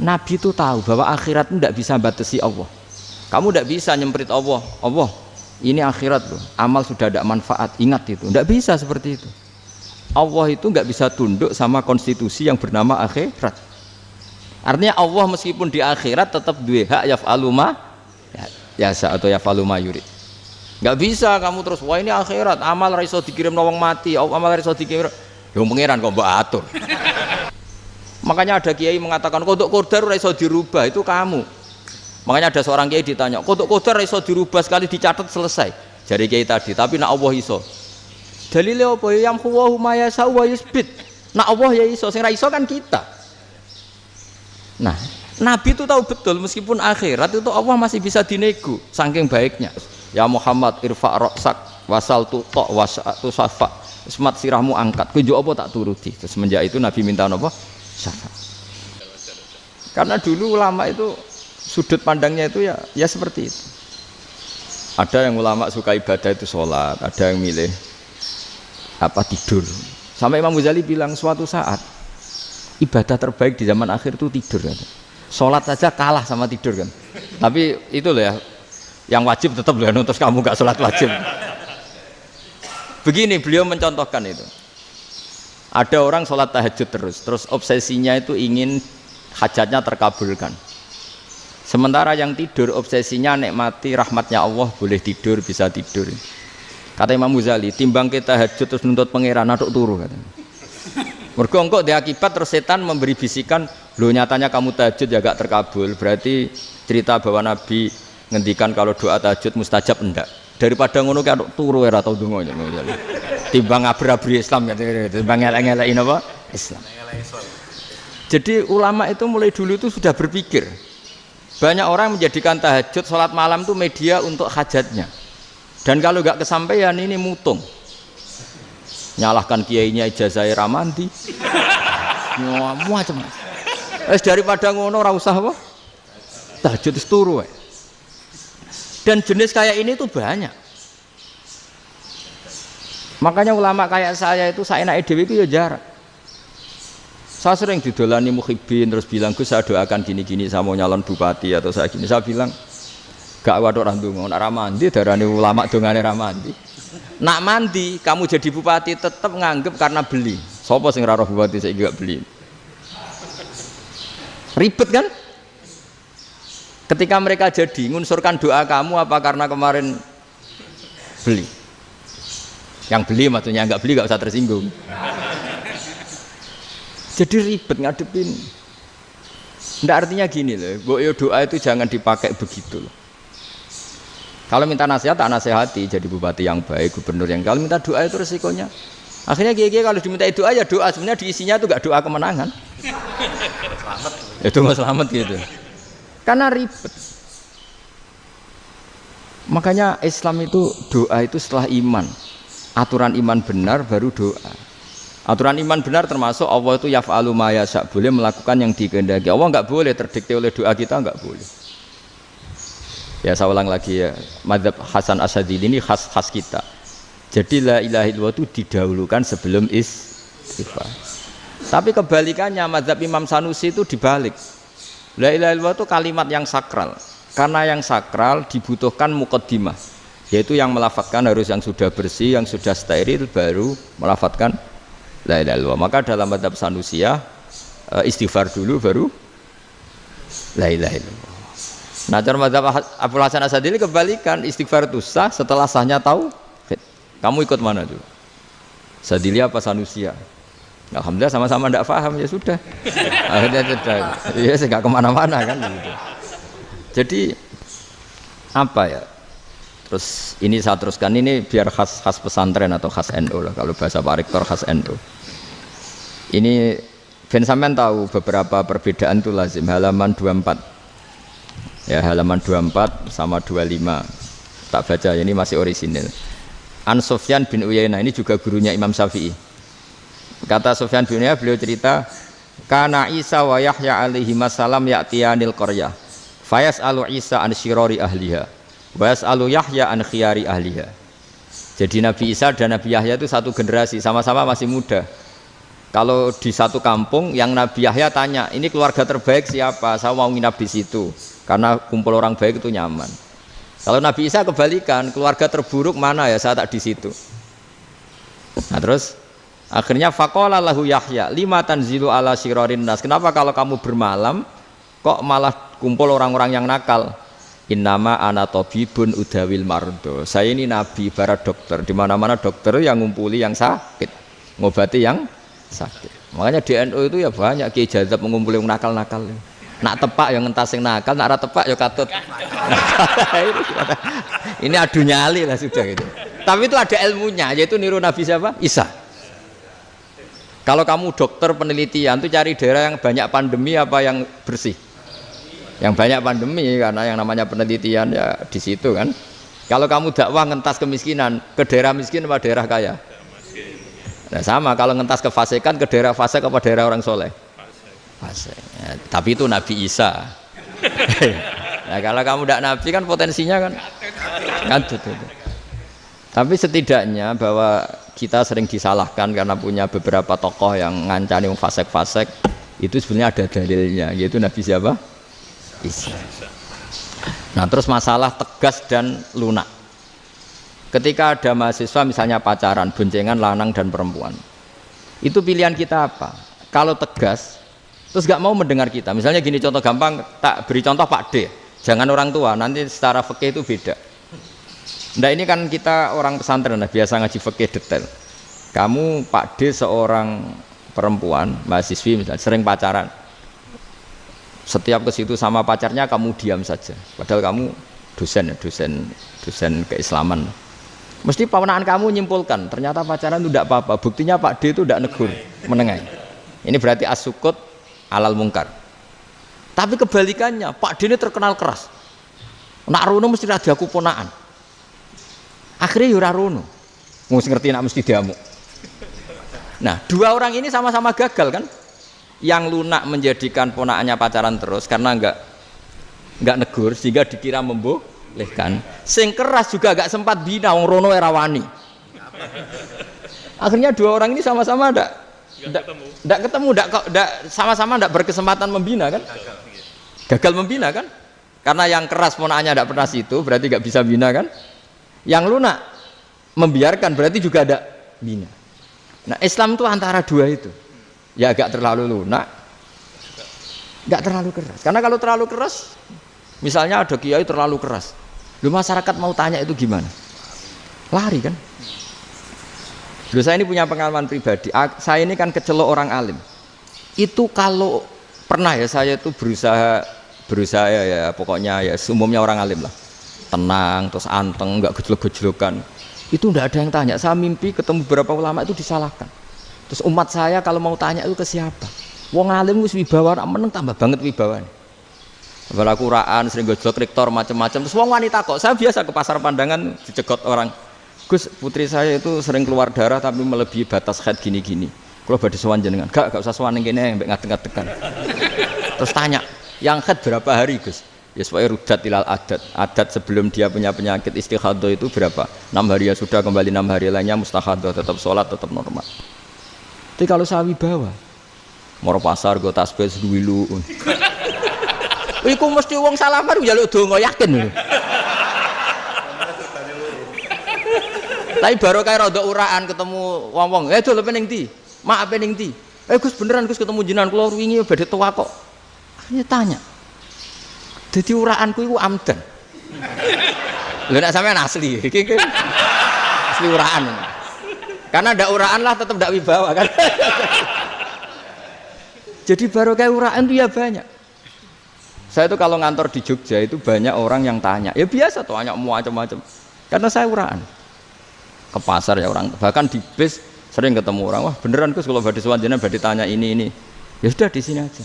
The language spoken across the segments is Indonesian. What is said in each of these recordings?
Nabi itu tahu bahwa akhirat itu tidak bisa batasi Allah. Kamu tidak bisa nyemprit Allah. Allah, ini akhirat loh. Amal sudah ada manfaat. Ingat itu. Tidak bisa seperti itu. Allah itu nggak bisa tunduk sama konstitusi yang bernama akhirat. Artinya Allah meskipun di akhirat tetap duwe hak yaf'alu ma yasa atau yaf'alu ma yurid. Nggak bisa kamu terus wah ini akhirat amal ra iso dikirim wong mati, amal ra iso dikirim. Yo pangeran kok mbok atur. Makanya ada kiai mengatakan kodok qadar ora iso dirubah, itu kamu. Makanya ada seorang kiai ditanya, kodok qadar ora iso dirubah sekali dicatat selesai. Jari kiai tadi, tapi nak Allah iso. Dalile apa ya yamhu ma yasa wa yusbit. Nak Allah ya iso, sing ra iso kan kita. Nah, Nabi itu tahu betul meskipun akhirat itu Allah masih bisa dinego saking baiknya. Ya Muhammad irfa' ra'sak wasal tutok wasatu safa. Semat sirahmu angkat. Kunjuk apa tak turuti. Terus semenjak itu Nabi minta apa? Syafaat. Karena dulu ulama itu sudut pandangnya itu ya seperti itu. Ada yang ulama suka ibadah itu sholat, ada yang milih apa tidur. Sampai Imam Ghazali bilang suatu saat ibadah terbaik di zaman akhir itu tidur kan. Sholat saja kalah sama tidur kan. Tapi itu loh ya, yang wajib tetap loh, terus kamu gak sholat wajib. Begini beliau mencontohkan itu. Ada orang sholat tahajud terus obsesinya itu ingin hajatnya terkabulkan. Sementara yang tidur obsesinya nikmati rahmatnya Allah, boleh tidur, bisa tidur. Kata Imam Ghazali, timbang kita tahajud terus nuntut pangeran aduk turu katanya. Mergo engko dia akibat terus setan memberi bisikan, lho nyatanya kamu tahajud ya gak terkabul. Berarti cerita bahwa Nabi ngendikan kalau doa tahajud mustajab enggak. Daripada ngono ki aduk turu ora tau donga. Timbang abri-abri Islam ya, timbang elek-elekin apa? Islam. Jadi ulama itu mulai dulu itu sudah berpikir. Banyak orang menjadikan tahajud salat malam itu media untuk hajatnya. Dan kalau enggak kesampaian ini mutung. Nyalahkan kiainya ijazah ramandi macam daripada ngono ora usah apa tahajud turu. Dan jenis kayak ini tuh banyak. Makanya ulama kayak saya itu saenake dhewe itu ya jarak. Saya sering didolani muhibbin terus bilang Gus saya doakan gini-gini saya mau nyalon bupati atau saya gini. Saya bilang gak waduh ra ndonga nek ra mandi darane ulama dongane ra mandi. Nak mandi kamu jadi bupati tetap nganggep karena beli. Sopo sing ra roh bupati saiki gak beli. Ribet kan? Ketika mereka jadi ngunsurkan doa kamu apa karena kemarin beli. Yang beli maksudnya enggak beli enggak usah tersinggung. Jadi ribet ngadepin. Ndak artinya gini loh, mbok doa itu jangan dipakai begitu loh. Kalau minta nasihat, tak nasihati jadi bupati yang baik, gubernur yang. Kalau minta doa itu resikonya. Akhirnya kiai kalau diminta doa ya doa, sebenarnya diisinya itu gak doa kemenangan. Selamat. Itu nggak selamat gitu. Karena ribet. Makanya Islam itu doa itu setelah iman. Aturan iman benar baru doa. Aturan iman benar termasuk Allah itu yaf'alu ma yasha, boleh melakukan yang dikehendaki. Allah nggak boleh terdikte oleh doa kita, nggak boleh. Ya saya ulang lagi ya, mazhab Hasan Asy'adili ini khas kita. Jadi la ilaha illallah itu didahulukan sebelum istighfar. Tapi kebalikannya mazhab Imam Sanusi itu dibalik. La ilaha illallah itu kalimat yang sakral. Karena yang sakral dibutuhkan muqaddimah, yaitu yang melafadzkan harus yang sudah bersih, yang sudah steril baru melafadzkan la ilaha illallah. Maka dalam mazhab Sanusi istighfar dulu baru la ilaha illallah. Nah, cara mazhab Abdul Hasan Asy'adili kebalikan, istighfar itu sah setelah sahnya tauhid. Kamu ikut mana tuh? Asy'adili apa Sanusi? Alhamdulillah sama-sama tidak paham ya sudah. Akhirnya sudah. Ya saya nggak kemana-mana kan gitu. Jadi apa ya? Terus ini saya teruskan ini biar khas pesantren atau khas NU lah, kalau bahasa Pak Rektor khas NU. Ini Ben sampean tahu beberapa perbedaan itu lazim halaman 24. Ya halaman 24 sama 25 tak baca ya, ini masih orisinil. An Sufyan bin Uyainah, ini juga gurunya Imam Syafi'i. Kata Sufyan bin Uyainah, beliau cerita kana Isa wa Yahya alaihi masalam ya'tiyanil qaryah fayas'alu Isa an syirari ahliha wa yas'alu Yahya an khiyari ahliha. Jadi Nabi Isa dan Nabi Yahya itu satu generasi, sama-sama masih muda. Kalau di satu kampung yang Nabi Yahya tanya, ini keluarga terbaik siapa? Saya mau nginap di situ karena kumpul orang baik itu nyaman. Kalau Nabi Isa kebalikan, keluarga terburuk mana ya? Saya tak di situ. Nah terus akhirnya faqala lahu Yahya, lima tanzilu ala syirarin nas. Kenapa kalau kamu bermalam kok malah kumpul orang-orang yang nakal? Innama ana tabibun udawil mardo. Saya ini nabi barat dokter. Di mana-mana dokter yang ngumpuli yang sakit, ngobati yang sakit. Makanya di NU itu ya banyak Kiai Jazab mengumpuli yang nakal-nakal. Nak tepak yang ngentas yang nakal, nak ora tepak ya katut. Ini adu nyali lah sudah gitu. Tapi itu ada ilmunya, yaitu niru Nabi siapa? Isa. Kalau kamu dokter penelitian tuh cari daerah yang banyak pandemi apa yang bersih? Yang banyak pandemi, karena yang namanya penelitian ya di situ kan. Kalau kamu dakwah ngentas kemiskinan, ke daerah miskin apa daerah kaya? Nah sama, kalau ngentas kefasikan ke daerah fasik apa daerah orang soleh? Fasik. Ya, tapi itu Nabi Isa. Nah kalau kamu tidak Nabi kan potensinya kan itu. Tapi setidaknya bahwa kita sering disalahkan karena punya beberapa tokoh yang ngancani fasik-fasik, itu sebenarnya ada dalilnya, yaitu Nabi siapa? Isa. Nah terus masalah tegas dan lunak. Ketika ada mahasiswa misalnya pacaran, boncengan lanang dan perempuan, itu pilihan kita apa? Kalau tegas, terus gak mau mendengar kita. Misalnya gini contoh gampang, tak beri contoh Pak D. Jangan orang tua, nanti secara fikih itu beda. Nah ini kan kita orang pesantren, nah, biasa ngaji fikih detail. Kamu Pak D seorang perempuan, mahasiswi misalnya, sering pacaran. Setiap ke situ sama pacarnya kamu diam saja. Padahal kamu dosen keislaman. Mesti pawanaan kamu nyimpulkan, ternyata pacaran itu tidak apa-apa. Buktinya Pak D itu tidak negur, menengahi. Ini berarti as-sukut alal mungkar. Tapi kebalikannya, Pak D ini terkenal keras. Nak rono mesti radaku ponaan. Akhirnya yura rono. Mesti ngerti nak mesti diamuk. Nah, dua orang ini sama-sama gagal kan? Yang lunak menjadikan ponaannya pacaran terus karena enggak negur sehingga dikira membolehkan. Sing keras juga gak sempat bina wong rono era wani. Akhirnya dua orang ini sama-sama enggak ketemu, sama-sama enggak berkesempatan membina kan? Gagal membina kan? Karena yang keras ponaannya enggak pernah situ, berarti enggak bisa bina kan? Yang lunak membiarkan berarti juga ada bina. Nah, Islam itu antara dua itu. Ya agak terlalu lunak, enggak terlalu keras. Karena kalau terlalu keras, misalnya ada kiai terlalu keras, lu masyarakat mau tanya itu gimana? Lari kan? Lu saya ini punya pengalaman pribadi. Saya ini kan kecelok orang alim. Itu kalau pernah ya saya itu berusaha ya pokoknya ya umumnya orang alim lah. Tenang, terus anteng, enggak gejlok-gejlokan. Itu enggak ada yang tanya. Saya mimpi ketemu beberapa ulama itu disalahkan. Terus umat saya kalau mau tanya itu ke siapa? Wong alim wis wibawa, meneng tambah banget wibawane. Bala Quran sering gojlok rektor macam-macam. Terus wong wanita kok, saya biasa ke pasar pandangan dicegot orang. Gus, putri saya itu sering keluar darah tapi melebihi batas haid gini-gini. Kalau badhe sowan jenengan, gak usah sowan ning kene mbek ngadeg-ngadegan. Terus tanya, yang haid berapa hari, Gus? Ya supaya rudat ilal adat sebelum dia punya penyakit istihadah itu berapa? 6 hari ya sudah, kembali 6 hari lainnya mustahadah, tetap sholat, tetap normal. Tapi kalau saya wibawa, mau pasar gue tasbih seduwilu. Iku mesti wong salaman njaluk donga yakin. Tapi baru kayak rada uraan ketemu wong-wong, dol pening ndi? Mak pening ndi? Gus beneran Gus ketemu jenengan kula wingi badhe tuwa kok. Akhirnya tanya. Dadi uraanku iku amdan. Lho nek sampean asli, iki asli uraan. Karena ndak uraan lah tetap ndak wibawa kan. Jadi baru kayak uraan itu ya banyak. Saya itu kalau ngantor di Jogja itu banyak orang yang tanya. Ya biasa tuh tanya macam-macam. Karena saya uraan. Ke pasar ya orang, bahkan di bis sering ketemu orang. Wah beneran Gus kalau badhe sowan jenengan badhe tanya ini. Ya sudah di sini aja.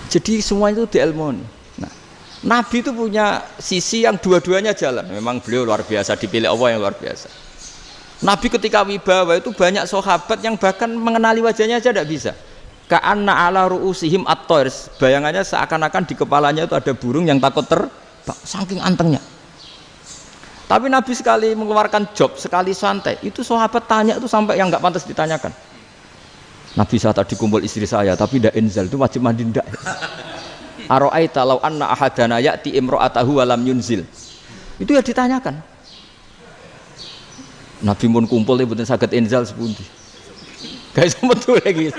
Jadi semua itu diilmoni. Nah, Nabi itu punya sisi yang dua-duanya jalan. Memang beliau luar biasa, dipilih Allah yang luar biasa. Nabi ketika wibawa itu banyak sahabat yang bahkan mengenali wajahnya aja tidak bisa. Ka'anna ala ru'usihim at-thair. Bayangannya seakan-akan di kepalanya itu ada burung yang takut terbang, saking antengnya. Tapi Nabi sekali mengeluarkan job, sekali santai, itu sahabat tanya itu sampai yang nggak pantas ditanyakan. Nabi saya tadi kumpul istri saya, tapi tidak inzal, itu wajib mandi ndak? Aro'aita law anna ahadana ya'ti imro'atahu walam yunzil. Itu ya ditanyakan. Nabi mun kumpul itu betul saged inzal sepundi. Guys, betul lagi.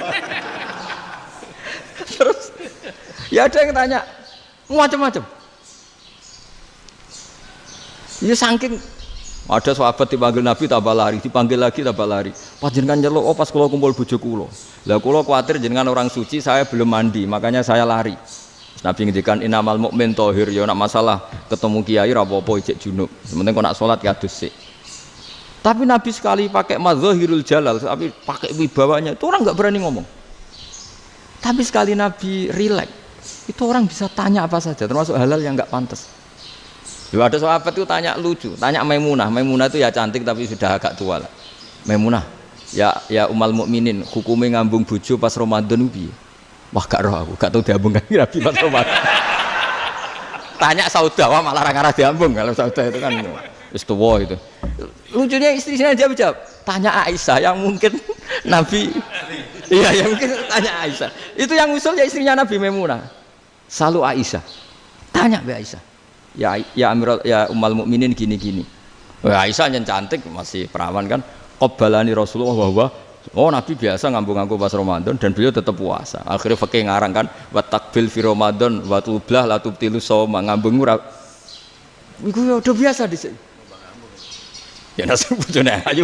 Terus ya ada yang tanya macam-macam. Ya saking ada sahabat dipanggil Nabi tambah lari, dipanggil lagi tambah lari. Panjenengan nyeluk, oh pas kula kumpul bojo kula. Lah kula kuwatir jenengan orang suci, saya belum mandi, makanya saya lari. Nabi ngendikan innamal mukmin thahir, ya nak masalah ketemu kiai ra apa-apa ijek junub. Sementing kok nak salat ya adus sik. Tapi Nabi sekali pakai madzahirul jalal, tapi pakai wibawanya, itu orang enggak berani ngomong. Tapi sekali Nabi rileks, itu orang bisa tanya apa saja, termasuk halal yang enggak pantas. Lalu ada sahabat itu tanya lucu, tanya Maimunah. Maimunah itu ya cantik tapi sudah agak tua lah. Maimunah, ya umal mukminin, hukumnya ngambung bojo pas Ramadan piye? Wah gak roh aku, gak tahu diambung kan Nabi pas Ramadan. Tanya Saudah, wah malah ngarah diambung. Kalau Saudah itu kan wis tuwa itu. Lucunya istrinya jawab, tanya Aisyah yang mungkin Nabi. Iya, yang mungkin tanya Aisyah. Itu yang usul ya istrinya Nabi Maimunah. Selalu Aisyah. Tanya Mbak Aisyah. Ya Amirul ya umal mukminin gini-gini. Wah, Aisyah yang cantik masih perawan kan. Qabbalani Rasulullah bahwa oh Nabi biasa ngambung-ngambung pas Ramadan dan beliau tetap puasa. Akhirnya fakih ngarang kan wa takbil fi Ramadan wa tublah la tubtilu shauma ngambung ora. Iku ya udah biasa di sini. Ya nasi bojone ayu.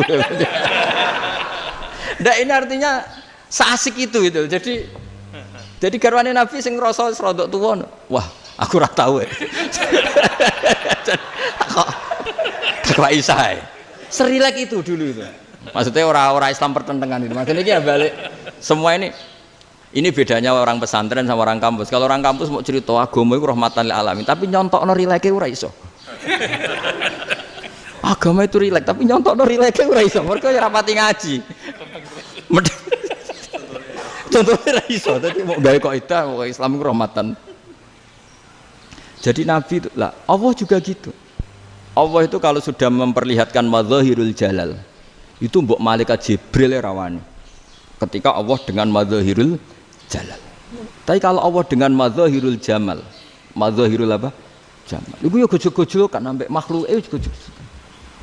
Ndak ini artinya seasik itu. Jadi garwane Nabi sing ngrasa rodok tuwa. Wah, aku ora tahu. Kok Aisyah. Serilek itu dulu itu. Maksudnya orang Islam pertentangan itu. Maksudnya ini ya balik semua ini bedanya orang pesantren sama orang kampus. Kalau orang kampus mau cerita agama itu rahmatan lil alamin, tapi nyontokno rileke ora iso. Agama itu rilek, tapi nyontokno rileke ora iso. Mergo ora pati ngaji. Contohnya ora iso, dadi mau gawe kaidah kok Islam itu rahmatan. Jadi Nabi itu lah, Allah juga gitu. Allah itu kalau sudah memperlihatkan madzahirul jalal, itu mbok malaikat Jibril rawani. Ketika Allah dengan madzahirul jalal. Tapi kalau Allah dengan madzahirul jamal, madzahirul apa? Jamal. Iku yo gojok-gojokan ambek makhluke gojok.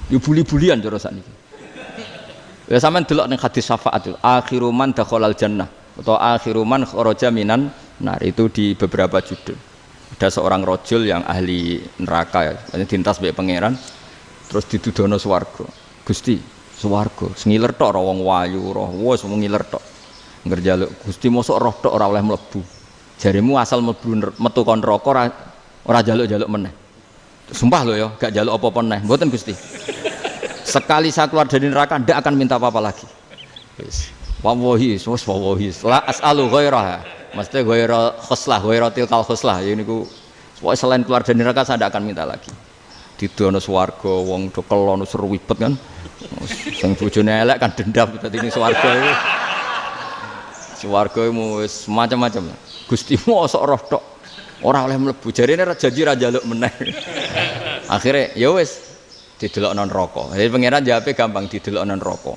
Yo buli-bulian cara sakniki. Ya sampean delok ning hadis syafaat itu, akhiru man dakhalal jannah atau akhiru man kharaja minan nar, itu di beberapa judul. Ada seorang rojul yang ahli neraka ya, dintas mbek pangeran terus didudono swarga. Gusti, swarga sengiler tok ora wong wayu roh wis ngiler tok ngerjaluk Gusti mosok roh tok ora oleh mlebu jarimu asal mlebu metu kon neraka ora jaluk-jaluk meneh sumpah lho ya gak jaluk apa-apa meneh mboten Gusti sekali saya keluar dari neraka ndak akan minta apa-apa lagi wis wallahi la as'alu ghairaha mesti ghaira khuslah ghaira tilkal khuslah ya niku pokoke selain keluar dari neraka saya ndak akan minta lagi didono swarga wong do kelon seruwibet kan sing bojone elek kan dendam dadi ning swarga iku. Swarga iku wis macam-macam. Gusti mosok roh tok ora oleh mlebu. Jarine janji ra njaluk meneh. Akhire ya wis didelokno neraka. Jadi pangeran jawabe gampang didelokno neraka.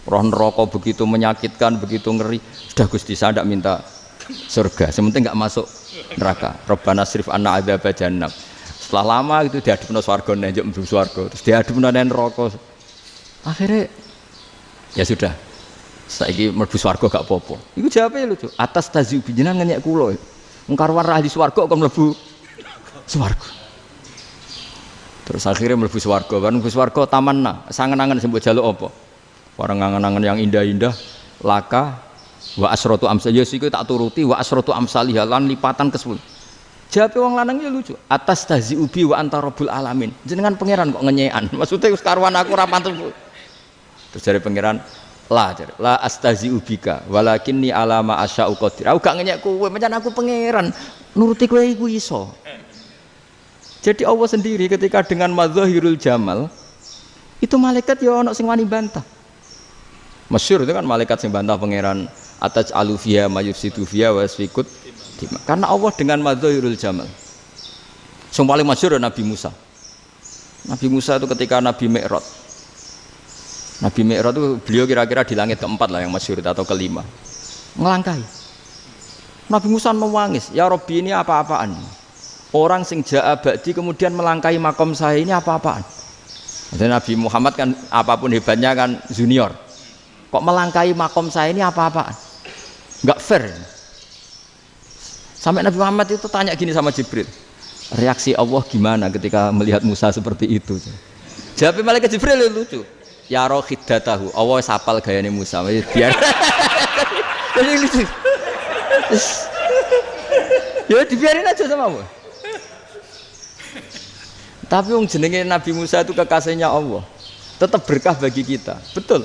Roh neraka begitu menyakitkan, begitu ngeri. Sudah Gusti saya ndak minta surga, sementing enggak masuk neraka. Rabbana srif anna adzab jahannam. Setelah lama itu diadepno swarga njuk mlebu swarga, terus diadepno neraka. Akhirnya ya sudah saiki mlebu swarga gak apa-apa. Iku jawabe lucu. Atas tazyub jenengan ngenyek kula. Wong karwan ra ahli swarga kok mlebu swarga. Terus akhirnya mlebu swarga. Kan mlebu swarga tamanna, sangen-angen sing mbok jaluk apa? Barang angen-angen yang indah-indah, laka wa asratu amsal. Ya siku tak turuti wa asratu amsalih lan lipatan ke-10. Jawab wong lanang ya lucu. Atas tazyubi wa anta rabbul alamin. Jenengan pangeran kok ngenyekan. Maksudnya wis karwan aku ora pantes. Terus dari pangeran la astazi'u bika walakinni alama asya'u qadir. Aku gak ngenyek kowe, pancen aku pangeran. Nuruti kowe iku iso. Jadi Allah sendiri ketika dengan madzahirul jamal itu malaikat ya ono sing wani bantah. Masyhur itu kan malaikat sing bantah pangeran ataj alufiya mayufsidu fiya wasfikut. Karena Allah dengan madzahirul jamal. Sing paling masyhur Nabi Musa. Nabi Musa itu ketika Nabi Mi'raj. Nabi Mi'raj itu beliau kira-kira di langit keempat lah yang masyhur atau kelima. Ngelangkai. Nabi Musa nangis, ya Rabbi ini apa-apaan? Orang sing ja'a ba'di kemudian melangkai makom saya ini apa-apaan? Dan Nabi Muhammad kan apapun hebatnya kan junior. Kok melangkai makom saya ini apa-apaan? Enggak fair. Sampai Nabi Muhammad itu tanya gini sama Jibril. Reaksi Allah gimana ketika melihat Musa seperti itu? Jawab malaikat Jibril lucu. Ya rohidatahu, Allah sapal gayane Musa. Biar. Jadi lucu. Ya dibiarin aja sama Allah. Tapi wong jenenge Nabi Musa itu kekasihnya Allah. Tetap berkah bagi kita. Betul.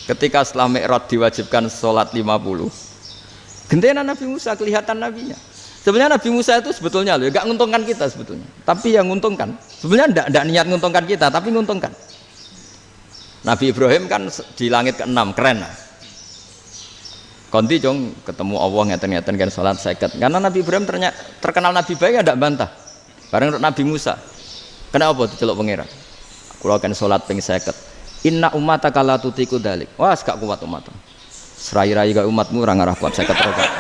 Ketika setelah Mi'raj diwajibkan sholat 50. Gentenan Nabi Musa kelihatan nabinya. Sebenarnya Nabi Musa itu sebetulnya loh, enggak nguntungkan kita sebetulnya. Tapi yang nguntungkan. Sebenarnya enggak niat nguntungkan kita, tapi nguntungkan. Nabi Ibrahim kan di langit ke-6, keren lah. Konti jong ketemu Allah ngeten-ngeten kan sholat 50. Karena Nabi Ibrahim terkenal Nabi baik enggak bantah. Bareng Nabi Musa. Kenapa diceluk pangeran? Kula kan salat ping 50. Inna ummataka la tutiku dalik. Wah, gak kuat umat. Serai-rai gak umatmu ora ngarah kuat 50 rokaat.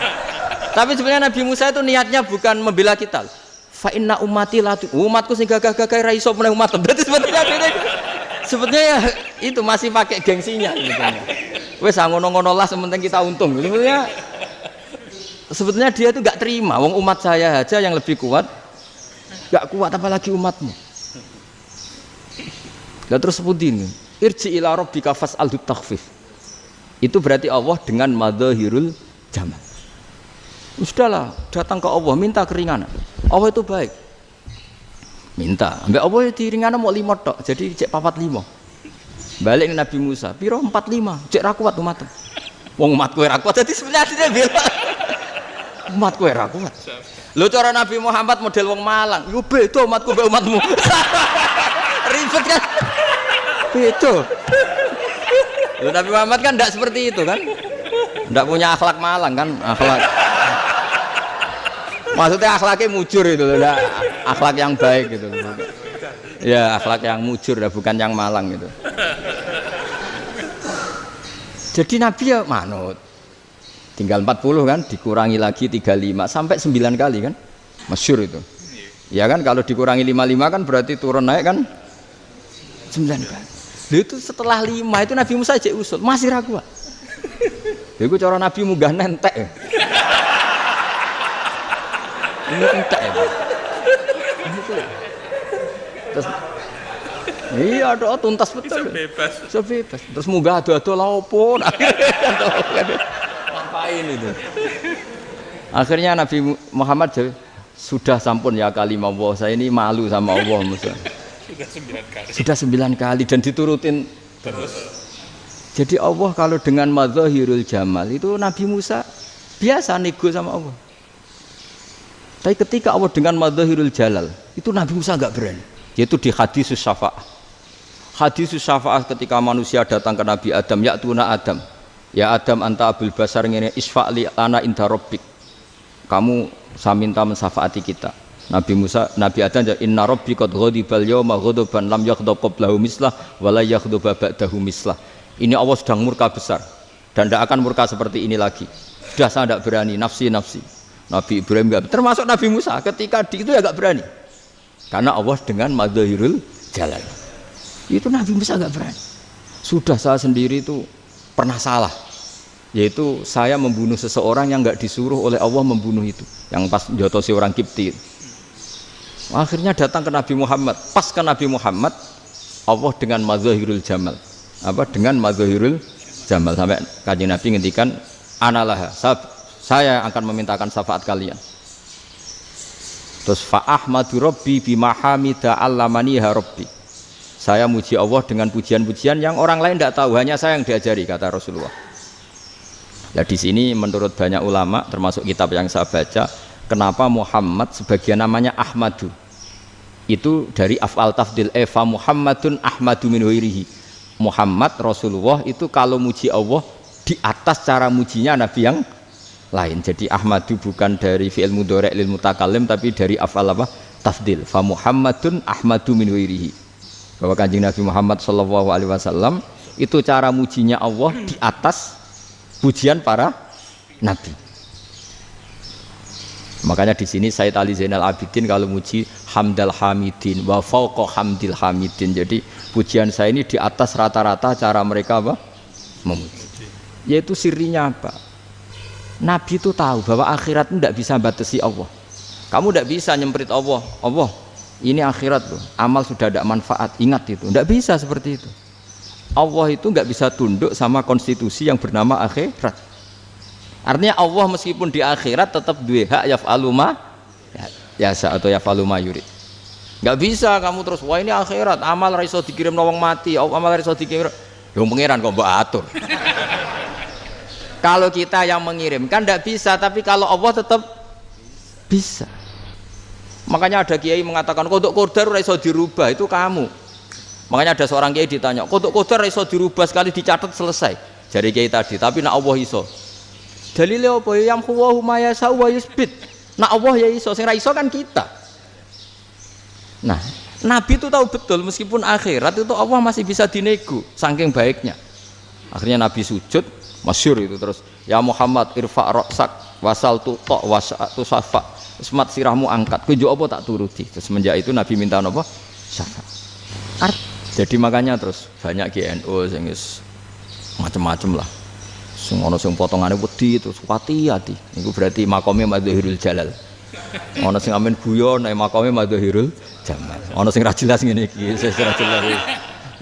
Tapi sebenarnya Nabi Musa itu niatnya bukan membela kita. Fa inna ummati la umatku sing gagah-gagah ra iso meneh umat. Berarti sebetulnya ya itu masih pakai gengsinya sebetulnya. Wes ngono-ngono lah sementing kita untung. Sebetulnya dia itu gak terima wong umat saya aja yang lebih kuat. Gak kuat apalagi umatmu. Lah terus sebutin irji ila rabbika fas'alhu takhfif. Itu berarti Allah dengan madzahirul jamal. Sudahlah, datang ke Allah minta keringanan. Allah itu baik. Minta, ambek Allah diringanan mau 5 tok, jadi cek 45. Balik ke Nabi Musa, piro 45, cek ra kuat umat. Wong umatku ra kuat, jadi sebenarnya dia bilang umatku ra kuat. Lho cara Nabi Muhammad model wong Malang, yo beda umatku mbek umatmu. Ribet kan? Beda. Lho Nabi Muhammad kan enggak seperti itu kan? Enggak punya akhlak Malang kan? Akhlak. Maksudnya akhlaknya mujur itu loh, akhlak yang baik gitu. Ya, akhlak yang mujur bukan yang Malang gitu. Jadi Nabi ya manut. Tinggal 40 kan, dikurangi lagi 35 sampai 9 kali kan, masyhur itu. Ya kan kalau dikurangi 55 kan berarti turun naik kan 9 kali. Lalu itu setelah 5 itu Nabi Musa aja usul, masih ragu. Itu cara Nabi munggah nentek. Ini entek ya. Terus iya doa tuntas betul. Bisa bebas. Terus munggah ado-ado lha opo? Ngapain itu? Akhirnya Nabi Muhammad sudah sampun ya kalimah Allah, saya ini malu sama Allah Musa. Sudah 9 kali dan diturutin terus. Jadi Allah kalau dengan madzahirul jamal itu Nabi Musa biasa nego sama Allah. Tapi ketika Allah dengan madzahirul jalal itu Nabi Musa enggak berani. Yaitu di hadisus syafa'ah. Hadisus syafa'ah ketika manusia datang ke Nabi Adam, ya'tuna Adam. Ya Adam anta abul basar ngene isfa'li ana inda rabbik. Kamu saya minta mensafaati kita. Nabi Musa, Nabi Adam inna rabbi qad ghadibal yawma ghadaban lam yaghdab qablahu mislah wa la yaghdab ba'dahu mislah. Ini Allah sedang murka besar dan tidak akan murka seperti ini lagi. Sudah saya tidak berani, nafsi. Nabi Ibrahim enggak, termasuk Nabi Musa ketika itu ya enggak berani. Karena Allah dengan madzahirul jalal. Itu Nabi Musa enggak berani. Sudah saya sendiri itu pernah salah. Yaitu saya membunuh seseorang yang enggak disuruh oleh Allah membunuh itu. Yang pas jotosi orang Kipti. Akhirnya datang ke Nabi Muhammad. Pas ke Nabi Muhammad Allah dengan madzahirul jamal. Dengan madzahirul jamal sampai Kanjeng Nabi ngendikan analah saya akan memintakan syafaat kalian. Terus fa ahmadu rabbi bima hamida allamaniha rabbi. Saya muji Allah dengan pujian-pujian yang orang lain tidak tahu, hanya saya yang diajari, kata Rasulullah. Nah di sini menurut banyak ulama termasuk kitab yang saya baca, kenapa Muhammad sebagian namanya Ahmadu? Itu dari af'al tafdil fa Muhammadun ahmadu min ghairihi. Muhammad Rasulullah itu kalau muji Allah di atas cara mujinya Nabi yang lain. Jadi Ahmadu bukan dari fi'il mudhari' lil mutakallim tapi dari af'al apa? Tafdil. Fa Muhammadun ahmadu min ghairihi. bahwa Kanjeng Nabi Muhammad SAW itu cara mujinya Allah di atas pujian para nabi. Makanya di sini Sayyid Ali Zainal Abidin kalau muji hamdal hamidin wa fauqa hamdil hamidin. Jadi pujian saya ini di atas rata-rata cara mereka apa? Memuji. Yaitu sirinya apa? Nabi itu tahu bahwa akhirat itu tidak bisa batasi Allah. Kamu tidak bisa nyemprit Allah. Allah, ini akhirat loh. Amal sudah tidak manfaat. Ingat itu. Tidak bisa seperti itu. Allah itu nggak bisa tunduk sama konstitusi yang bernama akhirat. Artinya Allah meskipun di akhirat tetap duwe hak yaf'alu ma yasa atau yaf'alu ma yurid. Nggak bisa kamu terus wah ini akhirat amal ra iso dikirim wong mati, amal ra iso dikirim. Yo pangeran kok mbok atur. Kalau kita yang mengirimkan tidak bisa, tapi kalau Allah tetap bisa. Makanya ada kiai mengatakan kodok kodar ra iso dirubah, itu kamu. Makanya ada seorang kiai ditanya, kodok kodar ra iso dirubah sekali dicatat selesai. Jari kiai tadi, tapi nak Allah iso. Dalile apa ya yamhuwa ma yasha wa yusbit. Nak Allah ya iso, sing ra iso kan kita. Nah, Nabi itu tahu betul meskipun akhirat itu Allah masih bisa dinego saking baiknya. Akhirnya Nabi sujud, masyhur itu terus, ya Muhammad irfa' ra'sak wasal tuqa wasatu safa. Semat sirahmu angkat, kunjuk apa tak turuti. Terus semenjak itu Nabi minta apa? Syafaat. Jadi makanya terus banyak GNU sing macam-macam lah. Sing ana sing potongane wedi terus hati-hati. Iku berarti makome Madzahirul Jalal. Ana sing amen guyon nek makome Madzahirul Jamal. Ana sing ra jelas ngene iki, sing ra jelas.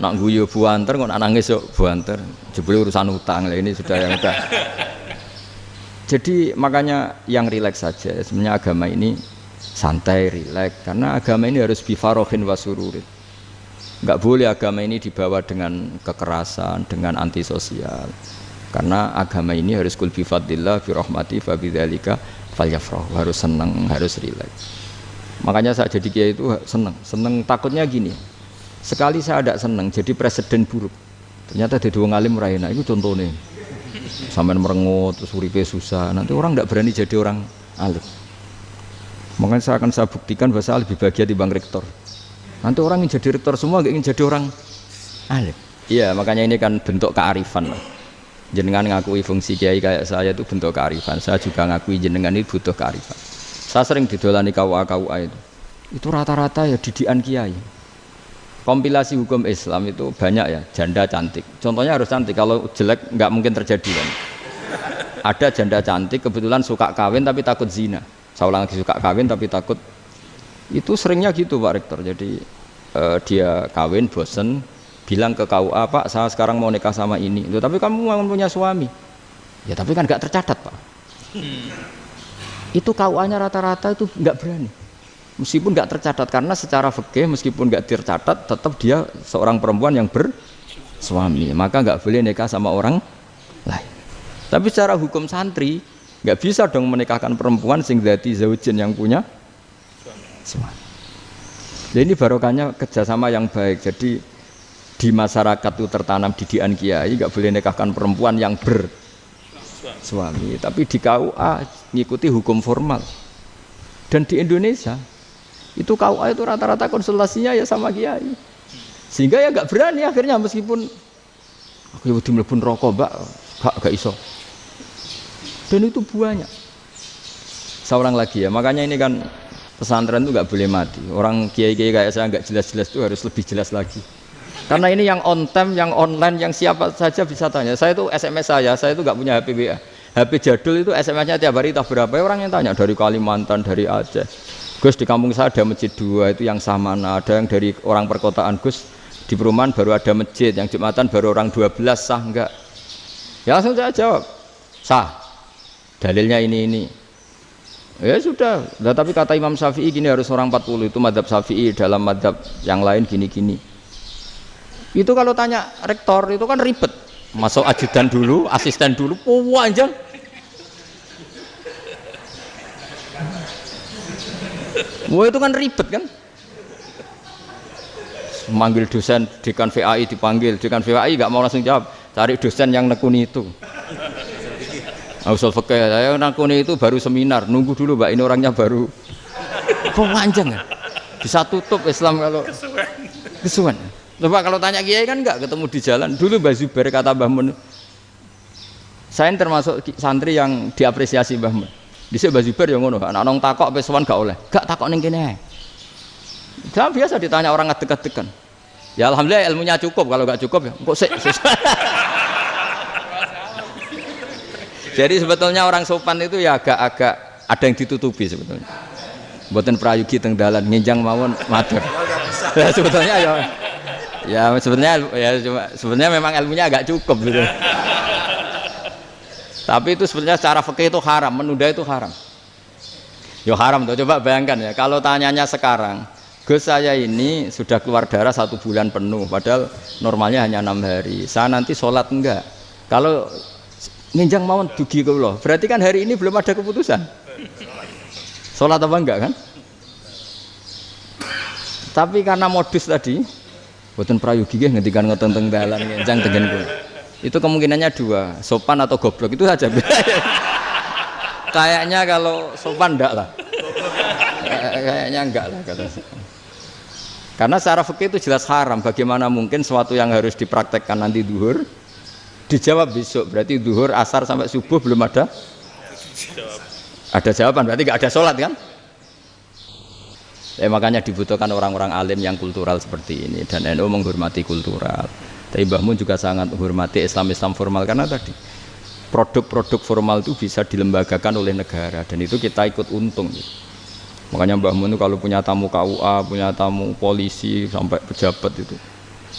Nak guyu buanter kok nangis yo buanter. Jebule urusan utang. Lah ini sudah yang udah. Jadi makanya yang rileks saja. Sebenarnya agama ini santai, rileks karena agama ini harus bifarohin wasururin. Enggak boleh agama ini dibawa dengan kekerasan, dengan antisosial. Karena agama ini harus kul bi fadlillah fi rahmati fa bidzalika falyafrah, harus senang, harus rileks. Makanya saya jadi kiai itu senang takutnya gini. Sekali saya tidak senang jadi presiden buruk. Ternyata jadi wong alim ra enak, itu contohnya. Sampai merengut terus uripe susah, nanti orang tidak berani jadi orang alim. Makanya saya buktikan bahwa saya lebih bahagia dibanding rektor. Nanti orang ingin jadi rektor semua, nggak ingin jadi orang alim. Iya, makanya ini kan bentuk kearifan lah. Jenengan ngakui fungsi kiai kayak saya itu bentuk kearifan. Saya juga ngakui jenengan ini butuh kearifan. Saya sering didolani KUA itu rata-rata ya didikan kiai. Kompilasi hukum Islam itu banyak ya, janda cantik. Contohnya harus cantik, kalau jelek nggak mungkin terjadi kan. Ada janda cantik kebetulan suka kawin tapi takut zina. Saya ulang lagi, suka kawin tapi takut. Itu seringnya gitu Pak Rektor. Jadi dia kawin bosen, bilang ke KUA, Pak saya sekarang mau nikah sama ini. Loh, tapi kamu mau punya suami. Ya tapi kan nggak tercatat Pak. Itu KUA-nya rata-rata itu nggak berani. Meskipun nggak tercatat, karena secara fikih meskipun nggak tercatat tetap dia seorang perempuan yang bersuami, maka nggak boleh nikah sama orang lain. Tapi secara hukum santri nggak bisa dong menikahkan perempuan sing dzati zaujin yang punya suami. Jadi ini barokahnya kerjasama yang baik. Jadi di masyarakat itu tertanam didikan kiai nggak boleh nikahkan perempuan yang bersuami. Tapi di KUA ngikuti hukum formal. Dan di Indonesia itu KUA itu rata-rata konsultasinya ya sama kiai, sehingga ya nggak berani akhirnya meskipun aku ya mlebu rokok mbak gak iso. Dan itu banyak. Seorang lagi ya, makanya ini kan pesantren itu nggak boleh mati. Orang kiai-kiai kayak saya nggak jelas-jelas itu harus lebih jelas lagi. Karena ini yang on time, yang online, yang siapa saja bisa tanya. Saya itu SMS saya itu nggak punya HP WA. HP jadul itu SMS-nya tiap hari tak berapa, orang yang tanya dari Kalimantan, dari Aceh. Gus di kampung saya ada masjid 2 itu yang Samana, ada yang dari orang perkotaan Gus di perumahan baru ada masjid, yang Jumatan baru orang 12, sah enggak? Ya langsung saya jawab, sah. Dalilnya ini. Ya sudah, tapi kata Imam Syafi'i gini harus orang 40, itu madzhab Syafi'i, dalam madzhab yang lain gini-gini. Itu kalau tanya rektor itu kan ribet. Masuk ajudan dulu, asisten dulu, panjang. Wah itu kan ribet kan? Manggil dosen dekan VAI dipanggil, dekan VAI nggak mau langsung jawab, cari dosen yang nekuni itu. Usul fikih saya nekuni itu baru seminar, nunggu dulu mbak ini orangnya baru. Panjang kan? Bisa tutup Islam kalau kesuwen. Coba kalau tanya kiai kan enggak ketemu di jalan. Dulu Mbah Zubair kata Mbah Mun, saya termasuk santri yang diapresiasi Mbah Mun. Dhisik Mbah Zubair ya ngono, anak nong takok wis sowan gak oleh. Gak takok ning kene. Jangan biasa ditanya orang ngadeg-adegan. Ya alhamdulillah ilmunya cukup, kalau gak cukup ya kok sik. Jadi sebetulnya orang sopan itu ya agak-agak ada yang ditutupi sebetulnya. Mboten prayogi teng dalan nginjang mawon matur. Ya sebetulnya sebenarnya memang ilmunya agak cukup gitu. Tapi itu sebenarnya secara fikih itu haram, menunda itu haram. Yo haram tuh, coba bayangkan ya, kalau tanyanya sekarang, Gus saya ini sudah keluar darah 1 bulan penuh, padahal normalnya hanya 6 hari. Saya nanti sholat enggak? Kalau nginjang mawon dugi kula, berarti kan hari ini belum ada keputusan. Sholat apa enggak kan? Tapi karena modus tadi, boten prayogi nggih ngendikan ngoten teng dalan nginjang tengen kula. Itu kemungkinannya 2, sopan atau goblok itu saja. Kayaknya kalau sopan enggak lah. Kayaknya enggak lah kata. Karena secara fikih itu jelas haram. Bagaimana mungkin sesuatu yang harus dipraktekkan nanti duhur dijawab besok, berarti duhur, asar sampai subuh belum ada jawaban, berarti nggak ada sholat kan? Makanya dibutuhkan orang-orang alim yang kultural seperti ini, dan NU menghormati kultural. Tapi Mbah Mun juga sangat menghormati Islam formal, karena tadi produk-produk formal itu bisa dilembagakan oleh negara, dan itu kita ikut untung. Makanya Mbah Mun itu kalau punya tamu KUA, punya tamu polisi sampai pejabat itu.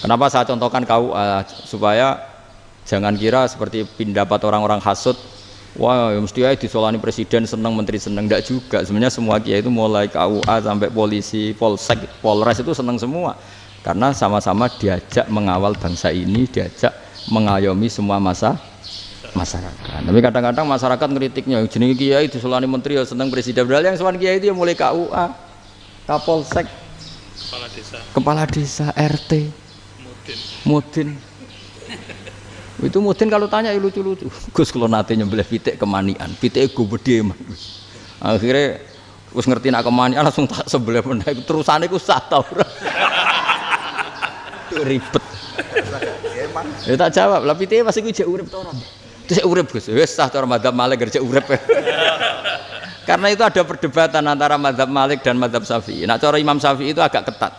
Kenapa saya contohkan KUA? Supaya jangan kira seperti pendapat orang-orang hasud, wah mesti aja disolani presiden seneng, menteri seneng. Enggak juga, sebenarnya semua kiai itu mulai KUA sampai polisi, polsek, polres itu seneng semua, karena sama-sama diajak mengawal bangsa ini, diajak mengayomi semua masyarakat. Tapi kadang-kadang masyarakat ngeritiknya, jenenge kiai disolani menteri ya seneng, presiden, padahal yang sowan kiai itu ya mulai KUA, kapolsek, kepala desa, RT, mudin. Itu mudin kalau tanya ya lucu-lucu. Gus kalau nate nyembelih pitik kemanian, pitike gede man. Akhirnya wis ngerti nak kemanian langsung tak sebelah meneh. Terusane ku sah ta ora. Ribet. Ya tak jawab, lah pitike pas iku jek urip ta ora? Terus urip Gus. Wis sah cara madzhab Malik kerja urip. Karena itu ada perdebatan antara madzhab Malik dan madzhab Syafi'i. Nah cara Imam Syafi'i itu agak ketat.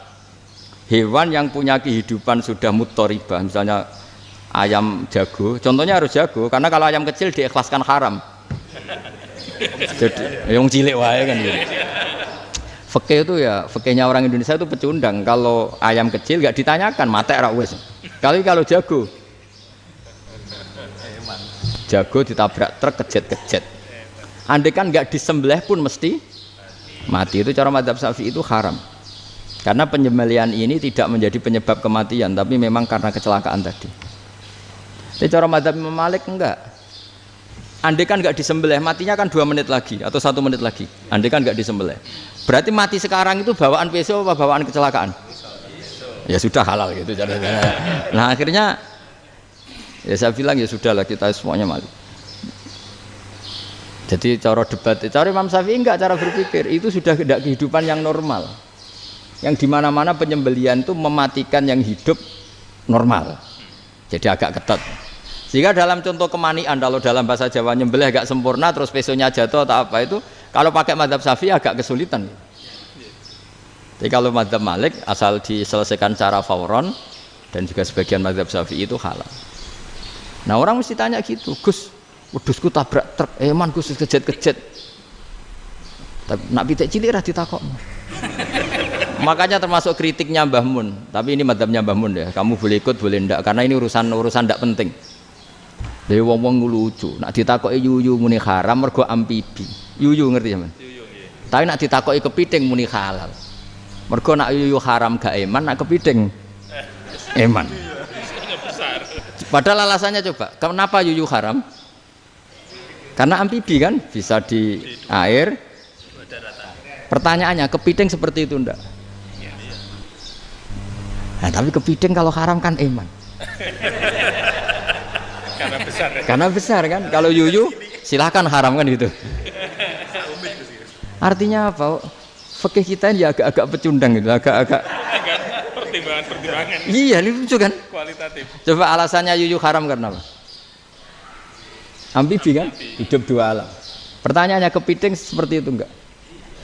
Hewan yang punya kehidupan sudah mutharibah, misalnya ayam jago, contohnya harus jago, karena kalau ayam kecil diikhlaskan haram. Jadi yang cilik wae kan gitu. Fikih itu ya, fikihnya orang Indonesia itu pecundang. Kalau ayam kecil nggak ditanyakan, matek ra wis. Kalau jago ditabrak truk kejet. Andai kan nggak disembelih pun mesti mati. Itu cara madzhab Syafi'i itu haram. Karena penyembelihan ini tidak menjadi penyebab kematian, tapi memang karena kecelakaan tadi. Tapi cara madzhab Imam Malik enggak. Andai kan enggak disembelih, matinya kan 2 menit lagi atau 1 menit lagi. Andai kan enggak disembelih, berarti mati sekarang itu bawaan pisau apa bawaan kecelakaan? Ya sudah halal gitu caranya. Nah akhirnya ya saya bilang ya sudahlah, kita semuanya mati. Jadi cara debat, cara Imam Syafi'i enggak, cara berpikir itu sudah tidak kehidupan yang normal, yang dimana-mana penyembelihan itu mematikan yang hidup normal. Jadi agak ketat. Sehingga dalam contoh kemanian, kalau dalam bahasa Jawa nyembelih agak sempurna terus pesonya jatuh atau apa itu, kalau pakai madzhab Syafi'i agak kesulitan. Jadi kalau madzhab Malik asal diselesaikan secara fauron, dan juga sebagian madzhab Syafi'i itu halal. Nah orang mesti tanya gitu, Gus, wedhusku tabrak truk, man Gus kejet-kejet. Tapi nak pitik cilik ra ditakokno. Makanya termasuk kritiknya Mbah Mun, tapi ini madzhabnya Mbah Mun ya, kamu boleh ikut boleh ndak, karena ini urusan ndak penting. Dewe wong-wong lucu, nak ditakoki yuyu muni haram mergo amfibi. Yuyu ngerti sampean? Yuyu nggih. Tapi nak ditakoki kepiting muni halal. Mergo nak yuyu haram gak eman, nak kepiting eman. Padahal alasannya coba, kenapa yuyu haram? Karena amfibi kan, bisa di air. Pertanyaannya, kepiting seperti itu ndak? Nah, tapi kepiting kalau haram kan eman. Karena besar kan. Kalau yuyu silahkan haram kan gitu. Artinya apa? Fikih kita ini agak-agak pecundang gitu, agak-agak pertimbangan. Iya, ini lucu kan? Kualitatif. Coba alasannya yuyu haram karena apa? Amfibi kan? Hidup dua alam. Pertanyaannya kepiting seperti itu enggak?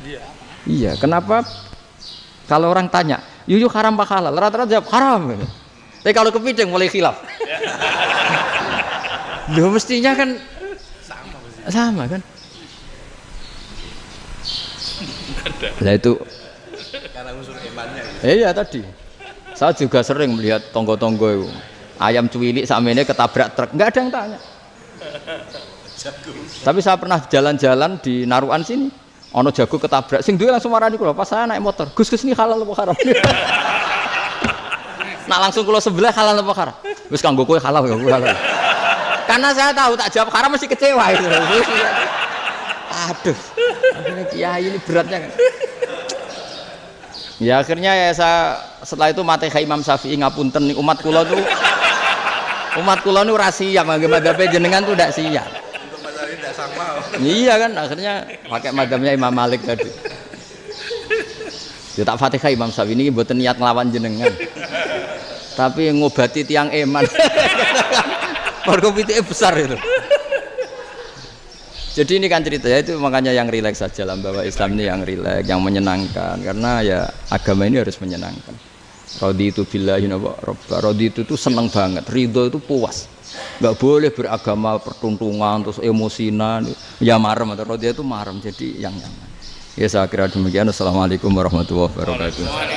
Iya. Iya, kenapa kalau orang tanya, yuyu haram apa halal? Rata-rata jawab haram. Tapi kalau kepiting mulai khilaf. Loh mestinya kan sama kan? Nah itu Karena unsur imannya. iya tadi. Saya juga sering melihat tonggo-tonggo itu. Ayam cuwilik sakmene ketabrak truk, enggak ada yang tanya. Tapi saya pernah jalan-jalan di Narukan sini. Ono jago ketabrak, sing duwe langsung marani kula pas saya naik motor. Gus ini halal apa haram? Nak langsung kula sebelah halal apa haram? Wis kanggo kowe halal ya halal. Karena saya tahu tak jawab haram mesti kecewa itu. Aduh. Akhirnya kiai ini beratnya kan. Ya akhirnya ya saya setelah itu mate Imam Syafi'i ngapunten umat kula tuh ora siap mangke madzhab jenengan tuh ndak siap. Untuk masalah ini tidak sama. Iya kan akhirnya pakai madzhabnya Imam Malik tadi. Ya tak Fatihah Imam Syafi'i ini mboten niat nglawan jenengan. Tapi ngobati tiang eman. Mergo pitike besar itu. Jadi ini kan cerita ya itu makanya yang rileks saja lah bahwa Islam ini yang rileks, yang menyenangkan karena ya agama ini harus menyenangkan. Raditu billahi robba. Raditu itu seneng banget, ridho itu puas. Enggak boleh beragama pertuntungan terus emosinan, ya marem atau raditu itu marem jadi yang nyaman. Ya saya kira demikian. Assalamualaikum warahmatullahi wabarakatuh.